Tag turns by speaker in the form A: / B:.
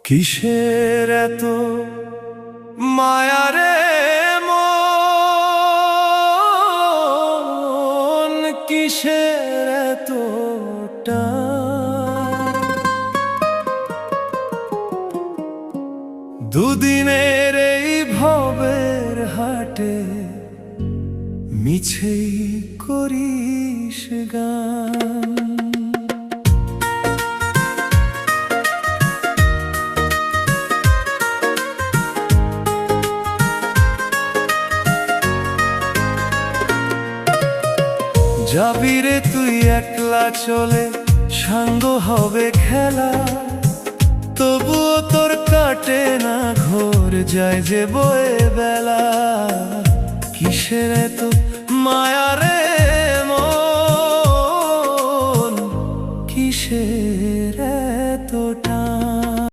A: কিসের এত মায়া রে মন, কিসের এত টান? দুদিনের এই ভবের হাটে মিছেই করিস গান। যাবি রে তুই একলা চলে, সাঙ্গ হবে খেলা, তবুও তোর কাটে না ঘোর, যায় যে বয়ে বেলা। কিসের এত মায়া রে